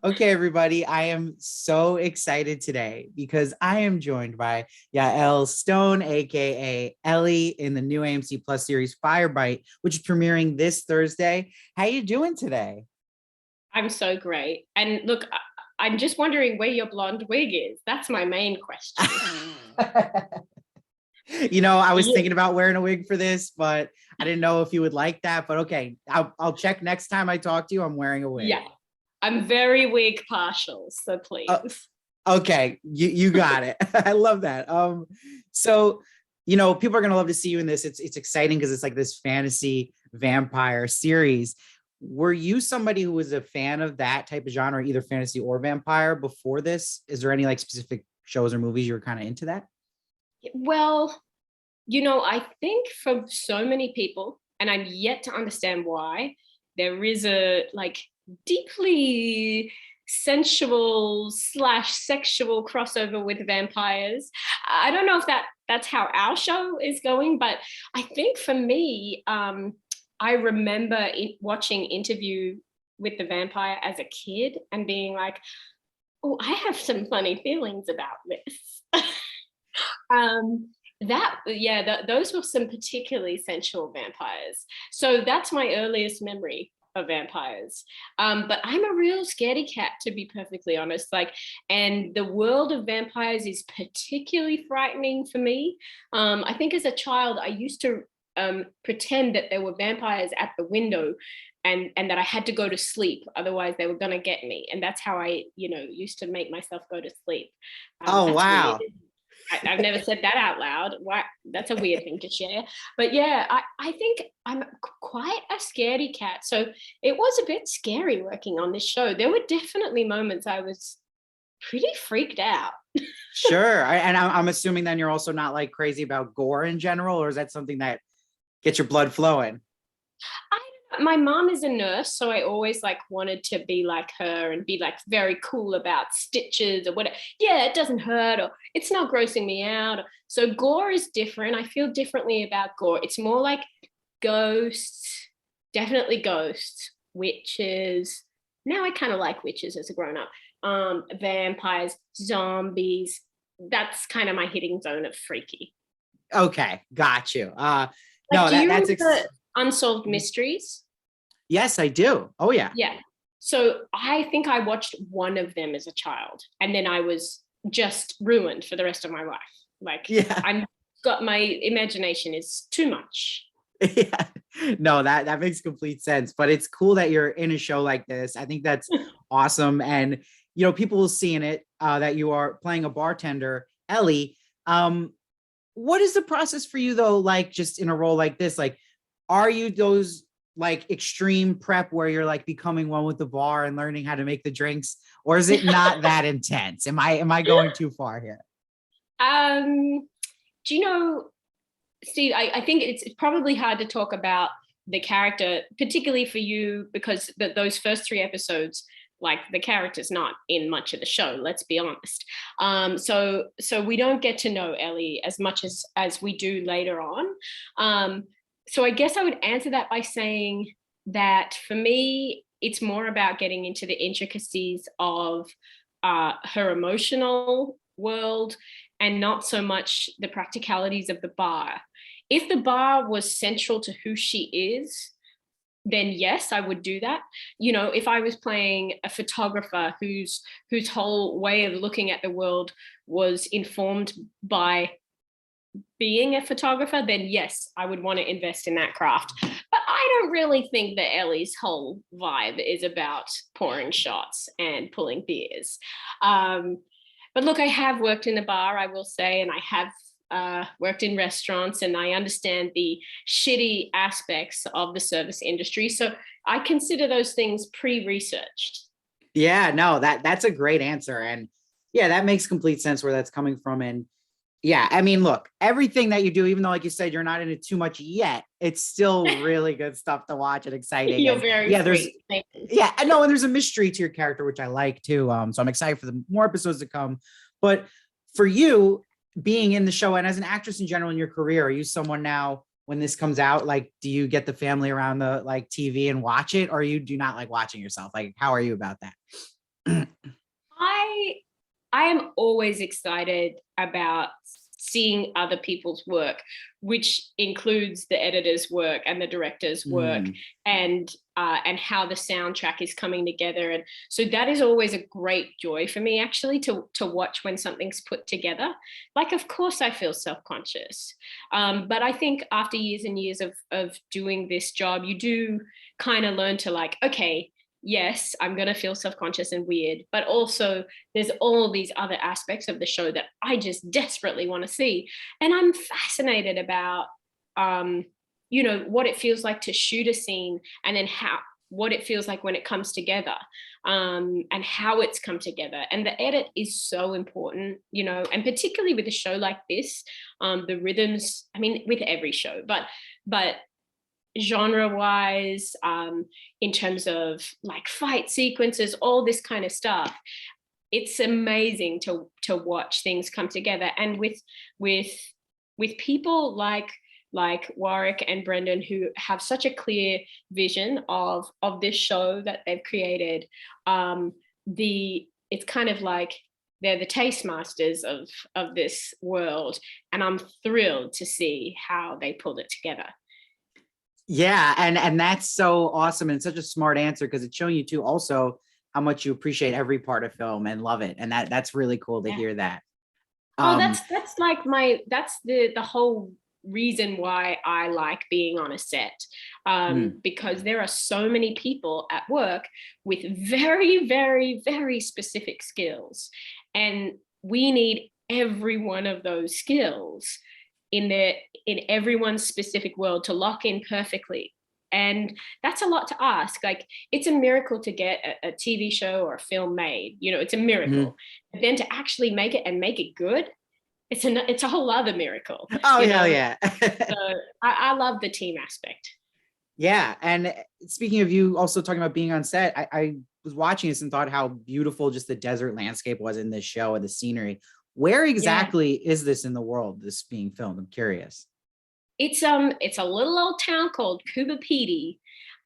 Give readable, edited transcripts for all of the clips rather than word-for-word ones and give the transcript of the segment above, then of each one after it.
Okay, everybody, I am so excited today because I am joined by Yael Stone, aka Ellie, in the new AMC Plus series Firebite, which is premiering this Thursday. How you doing today? I'm so great. And look, I'm just wondering where your blonde wig is. That's my main question. I was Yeah. thinking about wearing a wig for this, but I didn't know if you would like that. But okay, I'll check next time I talk to you. I'm wearing a wig. Yeah, I'm very wig partial, so Uh, please. okay, you got it. I love that. So people are gonna love to see you in this. It's exciting because it's like this fantasy vampire series. Were you somebody who was a fan of that type of genre, either fantasy or vampire, before this? Is there any like specific shows or movies you were kind of into that? Well, I think for so many people, and I'm yet to understand why, there is a like deeply sensual slash sexual crossover with vampires. I don't know if that's how our show is going, but I think for me, I remember watching Interview with the Vampire as a kid and being like, oh, I have some funny feelings about this. um, those were some particularly sensual vampires. So that's my earliest memory of vampires. But I'm a real scaredy cat, to be perfectly honest. And the world of vampires is particularly frightening for me. I think as a child, I used to pretend that there were vampires at the window and that I had to go to sleep, otherwise they were going to get me. And that's how I used to make myself go to sleep. Oh, That's weird. wow. I've never said that out loud. Why? That's a weird thing to share. But yeah, I think I'm quite a scaredy cat. So it was a bit scary working on this show. There were definitely moments I was pretty freaked out. Sure. I'm assuming then you're also not like crazy about gore in general, or is that something that gets your blood flowing? My mom is a nurse, so I always like wanted to be like her and be like very cool about stitches or whatever. Yeah, it doesn't hurt or it's not grossing me out. So gore is different. I feel differently about gore. It's more like ghosts, definitely ghosts, witches. Now I kind of like witches as a grown up. Vampires, zombies. That's kind of my hitting zone of freaky. Okay, got you. Like, No, do you that's remember Unsolved Mysteries? yes, I do. Oh yeah. Yeah. So I think I watched one of them as a child, and then I was just ruined for the rest of my life. Like Yeah. I'm got my imagination is too much. Yeah. No, that makes complete sense. But it's cool that you're in a show like this. I think that's awesome. And people will see in it that you are playing a bartender, Ellie. What is the process for you though? Like just in a role like this, like are you those like extreme prep where you're like becoming one with the bar and learning how to make the drinks, or is it not that intense? Am I going too far here? Do you know, Steve, I think it's probably hard to talk about the character, particularly for you, because those first three episodes, like the character's not in much of the show, let's be honest. So we don't get to know Ellie as much as we do later on. So I guess I would answer that by saying that for me, it's more about getting into the intricacies of her emotional world and not so much the practicalities of the bar. If the bar was central to who she is, then yes, I would do that. If I was playing a photographer whose whole way of looking at the world was informed by being a photographer, then yes, I would want to invest in that craft. But I don't really think that Ellie's whole vibe is about pouring shots and pulling beers. But look, I have worked in a bar, I will say, and I have worked in restaurants, and I understand the shitty aspects of the service industry. So I consider those things pre-researched. Yeah, no, that's a great answer. And yeah, that makes complete sense where that's coming from. And yeah, I mean, look, everything that you do, even though, like you said, you're not in it too much yet, it's still really good stuff to watch and exciting. You're And very yeah, sweet. yeah, I know, and there's a mystery to your character, which I like too. So I'm excited for the more episodes to come. But for you, being in the show and as an actress in general in your career, are you someone now when this comes out, like, do you get the family around the like TV and watch it, or you do not like watching yourself? Like, how are you about that? I I am always excited about seeing other people's work, which includes the editor's work and the director's work, Mm. and how the soundtrack is coming together. And so that is always a great joy for me, actually, to watch when something's put together. Like, of course, I feel self-conscious, but I think after years and years of doing this job, you do kind of learn to, like, okay, yes, I'm going to feel self-conscious and weird, but also there's all these other aspects of the show that I just desperately want to see. And I'm fascinated about, what it feels like to shoot a scene, and then what it feels like when it comes together, and how it's come together. And the edit is so important, and particularly with a show like this, the rhythms, I mean, with every show, but genre wise, in terms of like fight sequences, all this kind of stuff, it's amazing to watch things come together. And with people like Warwick and Brendan, who have such a clear vision of this show that they've created, it's kind of like they're the taste masters of this world, and I'm thrilled to see how they pulled it together. Yeah, and that's so awesome and such a smart answer, because it's showing you too also how much you appreciate every part of film and love it, and that's really cool to Yeah. hear that. Oh, Um, that's like that's the whole reason why I like being on a set, mm, because there are so many people at work with very, very, very specific skills, and we need every one of those skills in everyone's specific world to lock in perfectly. And that's a lot to ask. Like, it's a miracle to get a TV show or a film made, it's a mhm. miracle. But then to actually make it and make it good, it's a whole other miracle, Oh, you hell know. yeah. So I love the team aspect. Yeah, and speaking of you also talking about being on set, I was watching this and thought how beautiful just the desert landscape was in this show and the scenery. Where Yeah. exactly is this in the world, this being filmed? I'm curious. It's a little old town called Cuba Pedy.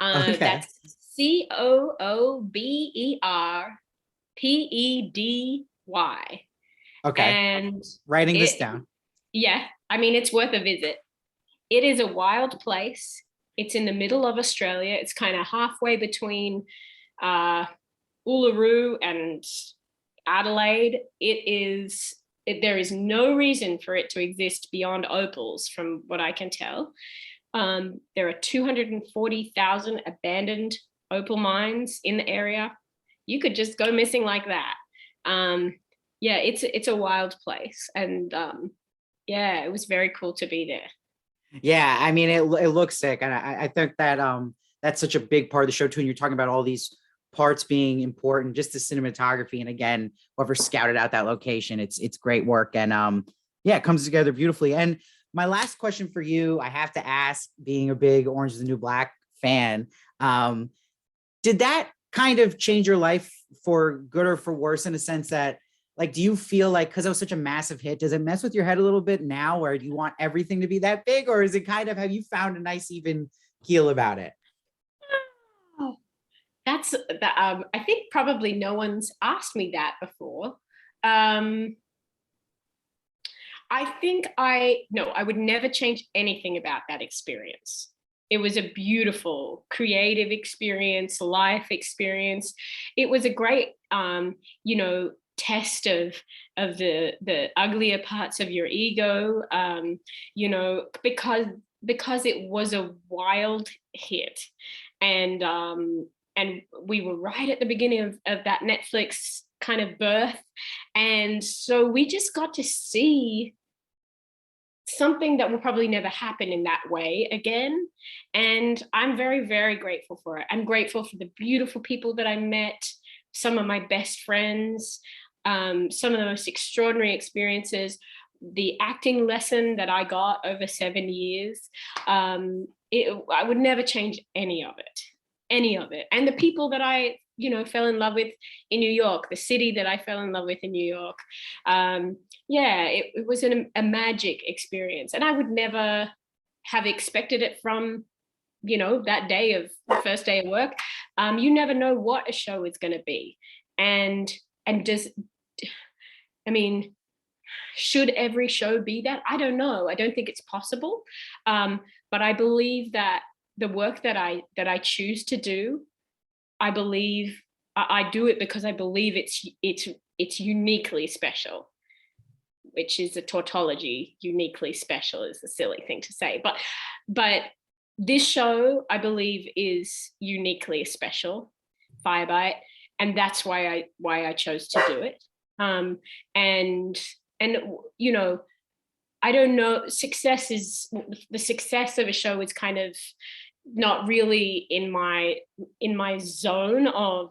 Okay. That's Cooberpedy. Okay. And Writing this it, down. yeah, I mean, it's worth a visit. It is a wild place. It's in the middle of Australia. It's kind of halfway between uh, Uluru and Adelaide. There is no reason for it to exist beyond opals, from what I can tell. There are 240,000 abandoned opal mines in the area. You could just go missing like that. Yeah, it's a wild place, and yeah, it was very cool to be there. Yeah, I mean it looks sick, and I think that that's such a big part of the show too. And you're talking about all these parts being important, just the cinematography, and again, whoever scouted out that location, it's great work, and yeah, it comes together beautifully. And my last question for you, I have to ask, being a big Orange is the New Black fan, um, did that kind of change your life for good or for worse, in a sense that, like, do you feel like, because it was such a massive hit, does it mess with your head a little bit now, where do you want everything to be that big, or is it kind of, have you found a nice even keel about it? Oh, that's that. I think probably no one's asked me that before. Um, I think no, I would never change anything about that experience. It was a beautiful, creative experience, life experience. It was a great, test of the uglier parts of your ego, because it was a wild hit, and we were right at the beginning of that Netflix kind of birth, and so we just got to see something that will probably never happen in that way again. And I'm very, very grateful for it. I'm grateful for the beautiful people that I met, some of my best friends, some of the most extraordinary experiences, the acting lesson that I got over 7 years. I would never change any of it, any of it. And the people that I, fell in love with in New York, the city that I fell in love with in New York. Yeah, it was a magic experience. And I would never have expected it from, that day of the first day of work. You never know what a show is going to be. And does, I mean, should every show be that? I don't know. I don't think it's possible. But I believe that the work that I choose to do, I believe I do it because I believe it's uniquely special, which is a tautology. Uniquely special is a silly thing to say, but this show I believe is uniquely special, Firebite, and that's why I chose to do it. And you know, I don't know, the success of a show is kind of not really in my zone of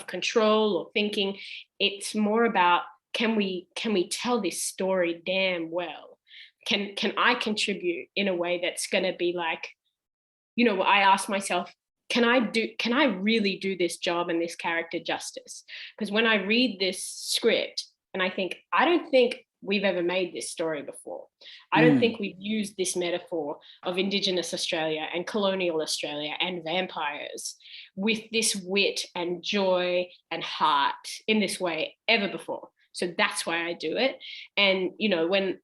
control or thinking. It's more about, can we tell this story damn well? Can I contribute in a way that's going to be like, you know, I ask myself, can I really do this job and this character justice? Because when I read this script and I think, I don't think we've ever made this story before. I don't think we've used this metaphor of Indigenous Australia and colonial Australia and vampires with this wit and joy and heart in this way ever before. So that's why I do it. And, you know, when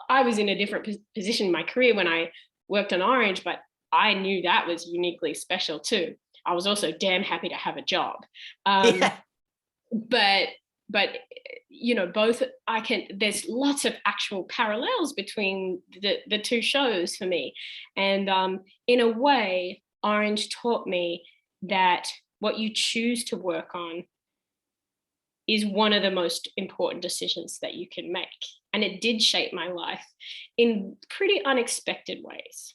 I was in a different position in my career when I worked on Orange, but I knew that was uniquely special too. I was also damn happy to have a job. But you know, both there's lots of actual parallels between the two shows for me. And in a way, Orange taught me that what you choose to work on is one of the most important decisions that you can make. And it did shape my life in pretty unexpected ways.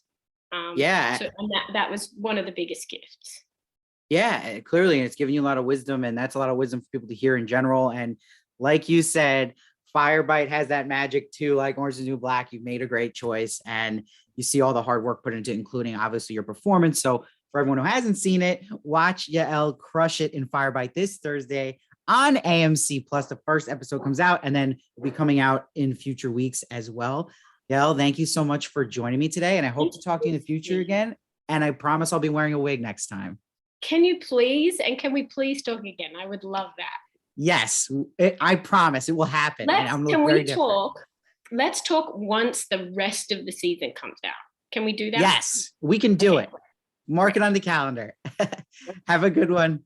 So that was one of the biggest gifts. Yeah, clearly, and it's giving you a lot of wisdom, and that's a lot of wisdom for people to hear in general. And like you said, Firebite has that magic too, like Orange is the New Black. You've made a great choice, and you see all the hard work put into it, including obviously your performance. So for everyone who hasn't seen it, watch Yael crush it in Firebite this Thursday on AMC Plus. The first episode comes out, and then will be coming out in future weeks as well. Yael, thank you so much for joining me today, and I hope to talk to you in the future again. And I promise I'll be wearing a wig next time. Can you please, and can we please talk again? I would love that. Yes, I promise it will happen. Let's talk once the rest of the season comes out. Can we do that? Yes, we can do it. Mark it on the calendar. Have a good one.